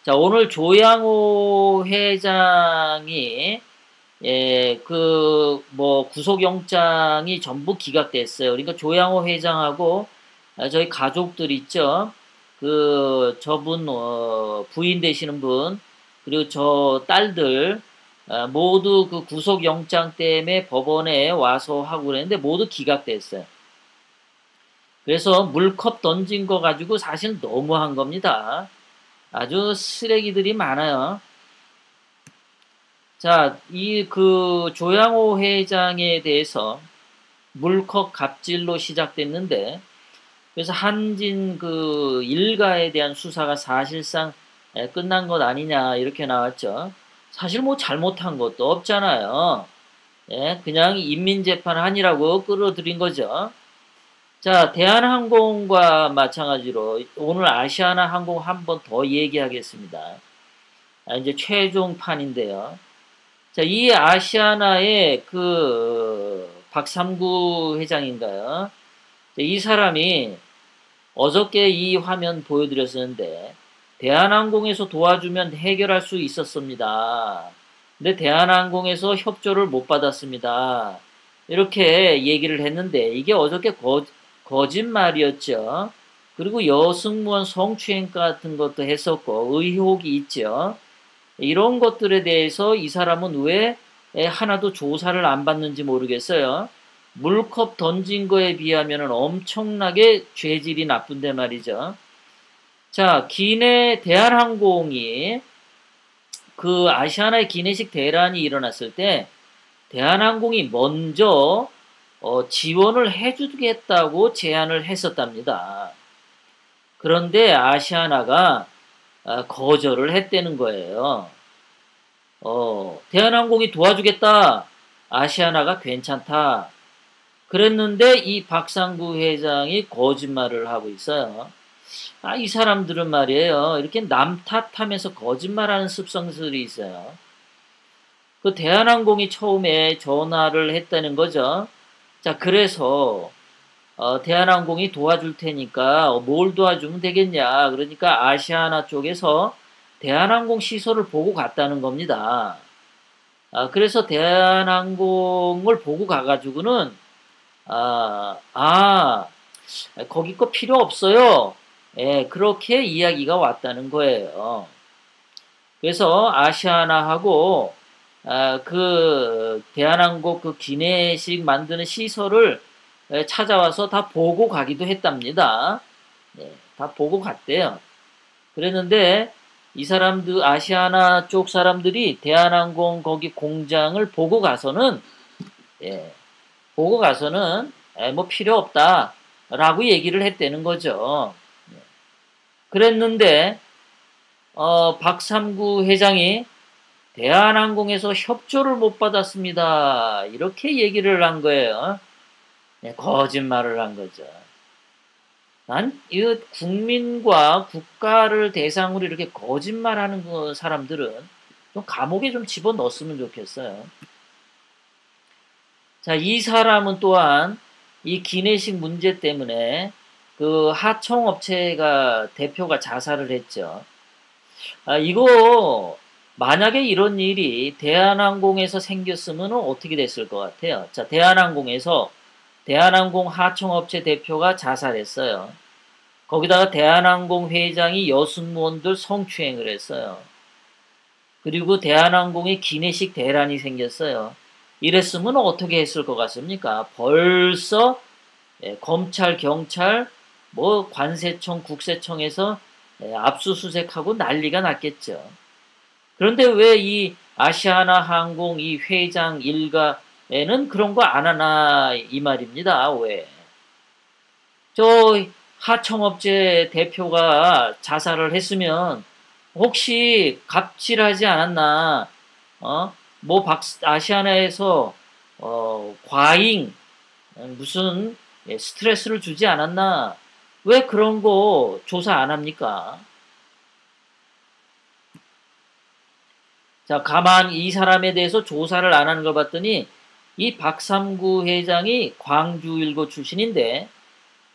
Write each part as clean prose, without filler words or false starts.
자, 오늘 조양호 회장이 구속영장이 전부 기각됐어요. 그러니까 조양호 회장하고 저희 가족들 있죠. 저분 부인 되시는 분 그리고 저 딸들 모두 그 구속영장 때문에 법원에 와서 하고 그랬는데 모두 기각됐어요. 그래서 물컵 던진 거 가지고 사실 너무한 겁니다. 아주 쓰레기들이 많아요. 자, 조양호 회장에 대해서 물컵 갑질로 시작됐는데, 그래서 한진 일가에 대한 수사가 사실상 끝난 것 아니냐, 이렇게 나왔죠. 사실 뭐 잘못한 것도 없잖아요. 그냥 인민재판 하니라고 끌어들인 거죠. 자, 대한항공과 마찬가지로 오늘 아시아나 항공 한 번 더 얘기하겠습니다. 이제 최종판인데요. 자, 이 아시아나의 박삼구 회장인가요? 이 사람이 어저께 이 화면 보여드렸었는데, 대한항공에서 도와주면 해결할 수 있었습니다. 근데 대한항공에서 협조를 못 받았습니다. 이렇게 얘기를 했는데, 이게 어저께 거짓말이었죠. 그리고 여승무원 성추행 같은 것도 했었고, 의혹이 있죠. 이런 것들에 대해서 이 사람은 왜 하나도 조사를 안 받는지 모르겠어요. 물컵 던진 거에 비하면 엄청나게 죄질이 나쁜데 말이죠. 자, 대한항공이 아시아나의 기내식 대란이 일어났을 때 대한항공이 먼저 지원을 해주겠다고 제안을 했었답니다. 그런데 아시아나가 거절을 했다는 거예요. 대한항공이 도와주겠다. 아시아나가 괜찮다. 그랬는데 이 박상구 회장이 거짓말을 하고 있어요. 이 사람들은 말이에요. 이렇게 남 탓하면서 거짓말하는 습성들이 있어요. 대한항공이 처음에 전화를 했다는 거죠. 자, 그래서 대한항공이 도와줄 테니까 뭘 도와주면 되겠냐. 그러니까 아시아나 쪽에서 대한항공 시설을 보고 갔다는 겁니다. 그래서 대한항공을 보고 가가지고는 거기 거 필요 없어요. 그렇게 이야기가 왔다는 거예요. 그래서 아시아나하고 대한항공 기내식 만드는 시설을 찾아와서 다 보고 가기도 했답니다. 다 보고 갔대요. 그랬는데 이 사람들 아시아나 쪽 사람들이 대한항공 거기 공장을 보고 가서는 뭐 필요 없다라고 얘기를 했다는 거죠. 그랬는데 박삼구 회장이 대한항공에서 협조를 못 받았습니다. 이렇게 얘기를 한 거예요. 거짓말을 한 거죠. 이 국민과 국가를 대상으로 이렇게 거짓말하는 사람들은 좀 감옥에 좀 집어넣었으면 좋겠어요. 자, 이 사람은 또한 이 기내식 문제 때문에 하청업체가 대표가 자살을 했죠. 이거 만약에 이런 일이 대한항공에서 생겼으면 어떻게 됐을 것 같아요? 자, 대한항공 하청업체 대표가 자살했어요. 거기다가 대한항공 회장이 여승무원들 성추행을 했어요. 그리고 대한항공에 기내식 대란이 생겼어요. 이랬으면 어떻게 했을 것 같습니까? 벌써 검찰, 경찰, 관세청, 국세청에서 압수수색하고 난리가 났겠죠. 그런데 왜 이 아시아나 항공 이 회장 일가에는 그런 거 안 하나 이 말입니다. 왜? 하청업체 대표가 자살을 했으면 혹시 갑질하지 않았나? 아시아나에서 과잉 무슨 스트레스를 주지 않았나? 왜 그런 거 조사 안 합니까? 자, 가만히 이 사람에 대해서 조사를 안 하는 걸 봤더니 이 박삼구 회장이 광주일고 출신인데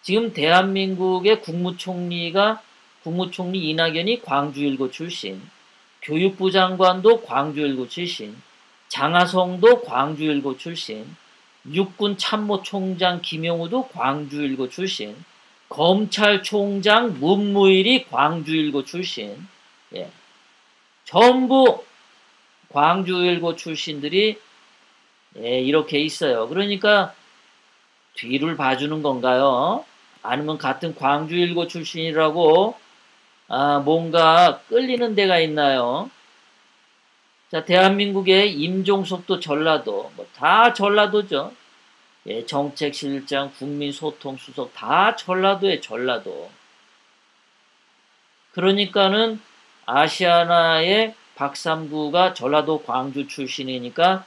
지금 대한민국의 국무총리가 국무총리 이낙연이 광주일고 출신, 교육부 장관도 광주일고 출신, 장하성도 광주일고 출신, 육군 참모총장 김용우도 광주일고 출신, 검찰총장 문무일이 광주일고 출신, 예. 전부 광주일고 출신들이 예, 이렇게 있어요. 그러니까 뒤를 봐주는 건가요? 아니면 같은 광주일고 출신이라고 뭔가 끌리는 데가 있나요? 자, 대한민국의 임종석도 전라도, 뭐 다 전라도죠. 예, 정책실장, 국민소통수석 다 전라도에 전라도. 그러니까는 아시아나의 박삼구가 전라도 광주 출신이니까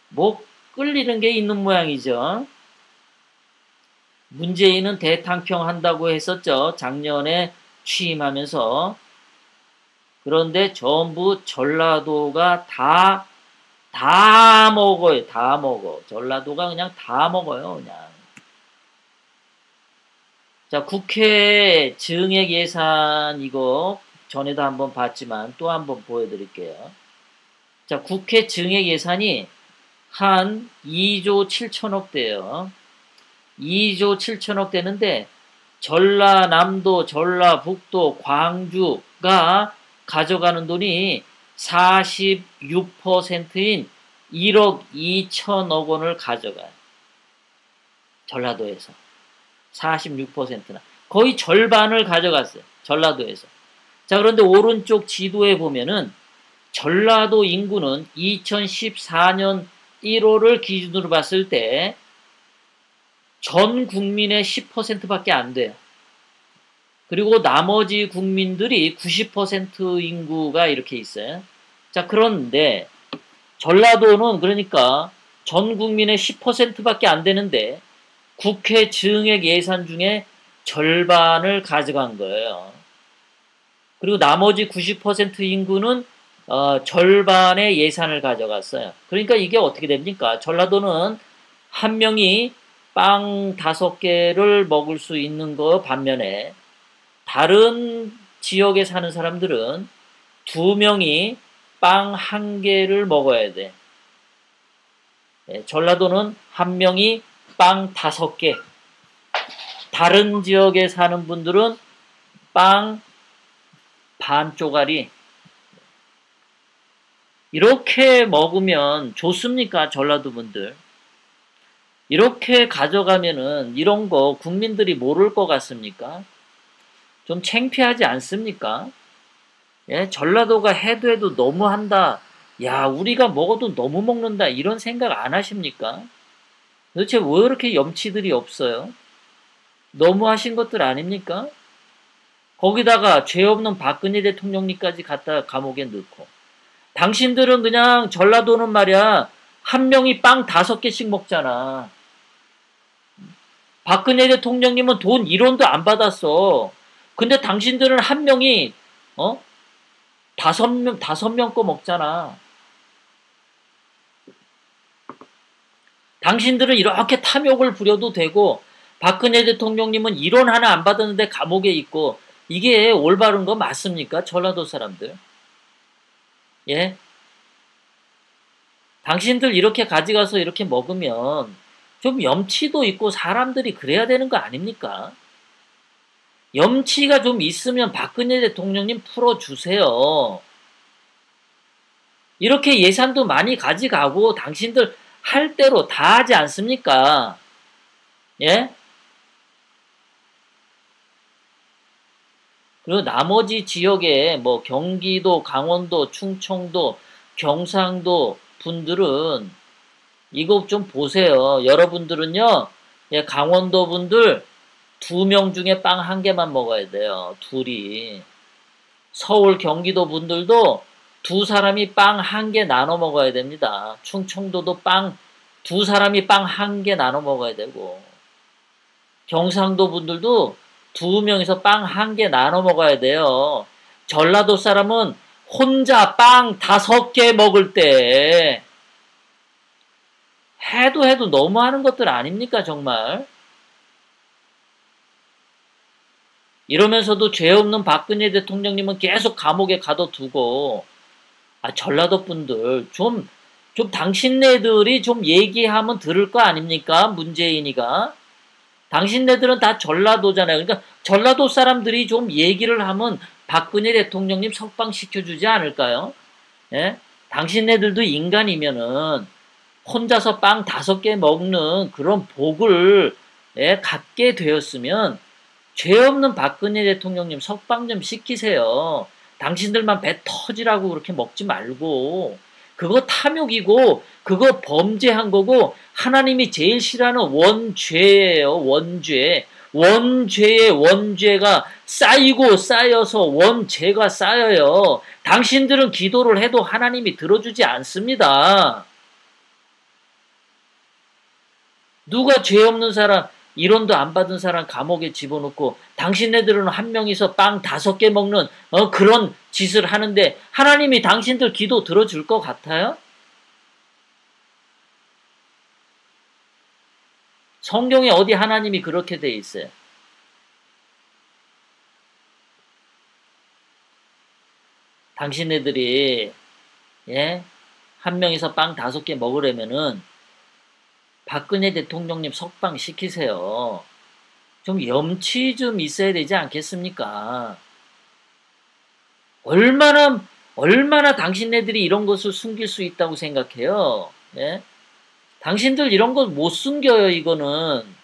뭐 끌리는 게 있는 모양이죠. 문재인은 대탕평 한다고 했었죠. 작년에 취임하면서. 그런데 전부 전라도가 다 먹어요. 다 먹어. 전라도가 그냥 다 먹어요. 그냥. 자, 국회 증액 예산 이거 전에도 한번 봤지만 또 한번 보여드릴게요. 자, 국회 증액 예산이 한 2조 7천억 대요. 2조 7천억 되는데 전라남도, 전라북도, 광주가 가져가는 돈이 46%인 1억 2천억 원을 가져가요. 전라도에서. 46%나. 거의 절반을 가져갔어요. 전라도에서. 자, 그런데 오른쪽 지도에 보면은 전라도 인구는 2014년 1월을 기준으로 봤을 때 전 국민의 10%밖에 안 돼요. 그리고 나머지 국민들이 90% 인구가 이렇게 있어요. 자, 그런데 전라도는 그러니까 전 국민의 10%밖에 안 되는데 국회 증액 예산 중에 절반을 가져간 거예요. 그리고 나머지 90% 인구는 절반의 예산을 가져갔어요. 그러니까 이게 어떻게 됩니까? 전라도는 한 명이 빵 5개를 먹을 수 있는 거 반면에 다른 지역에 사는 사람들은 2명이 빵 1개를 먹어야 돼. 전라도는 한 명이 빵 5개. 다른 지역에 사는 분들은 빵 반 쪼가리. 이렇게 먹으면 좋습니까? 전라도 분들. 이렇게 가져가면은 이런 거 국민들이 모를 것 같습니까? 좀 창피하지 않습니까? 예, 전라도가 해도 너무한다. 야, 우리가 먹어도 너무 먹는다. 이런 생각 안 하십니까? 도대체 왜 이렇게 염치들이 없어요? 너무하신 것들 아닙니까? 거기다가 죄 없는 박근혜 대통령님까지 갖다 감옥에 넣고. 당신들은 그냥 전라도는 말이야. 한 명이 빵 5개씩 먹잖아. 박근혜 대통령님은 돈 1원도 안 받았어. 근데 당신들은 한 명이 5명 거 먹잖아. 당신들은 이렇게 탐욕을 부려도 되고 박근혜 대통령님은 1원 하나 안 받았는데 감옥에 있고 이게 올바른 거 맞습니까? 전라도 사람들. 예? 당신들 이렇게 가져가서 이렇게 먹으면 좀 염치도 있고 사람들이 그래야 되는 거 아닙니까? 염치가 좀 있으면 박근혜 대통령님 풀어주세요. 이렇게 예산도 많이 가져가고 당신들 할 대로 다 하지 않습니까? 예? 그리고 나머지 지역에 뭐 경기도, 강원도, 충청도, 경상도 분들은 이거 좀 보세요. 여러분들은요, 예, 강원도 분들 2명 중에 빵 1개만 먹어야 돼요. 둘이. 서울, 경기도 분들도 2사람이 빵 1개 나눠 먹어야 됩니다. 충청도도 2사람이 빵 1개 나눠 먹어야 되고. 경상도 분들도 2명이서 빵 1개 나눠 먹어야 돼요. 전라도 사람은 혼자 빵 5개 먹을 때 해도 너무하는 것들 아닙니까 정말? 이러면서도 죄 없는 박근혜 대통령님은 계속 감옥에 가둬두고, 전라도 분들, 좀 당신네들이 좀 얘기하면 들을 거 아닙니까? 문재인이가. 당신네들은 다 전라도잖아요. 그러니까 전라도 사람들이 좀 얘기를 하면 박근혜 대통령님 석방시켜주지 않을까요? 예? 당신네들도 인간이면은 혼자서 빵 5개 먹는 그런 복을 갖게 되었으면 죄 없는 박근혜 대통령님 석방 좀 시키세요. 당신들만 배 터지라고 그렇게 먹지 말고. 그거 탐욕이고 그거 범죄한 거고 하나님이 제일 싫어하는 원죄예요. 원죄. 원죄의 원죄가 쌓이고 쌓여서 원죄가 쌓여요. 당신들은 기도를 해도 하나님이 들어주지 않습니다. 누가 죄 없는 사람, 1원도 안 받은 사람 감옥에 집어넣고 당신네들은 한 명이서 빵 5개 먹는 그런 짓을 하는데 하나님이 당신들 기도 들어줄 것 같아요? 성경에 어디 하나님이 그렇게 돼 있어요? 당신네들이 한 명이서 빵 5개 먹으려면은 박근혜 대통령님 석방 시키세요. 좀 염치 좀 있어야 되지 않겠습니까? 얼마나 당신네들이 이런 것을 숨길 수 있다고 생각해요? 예? 당신들 이런 거 못 숨겨요, 이거는.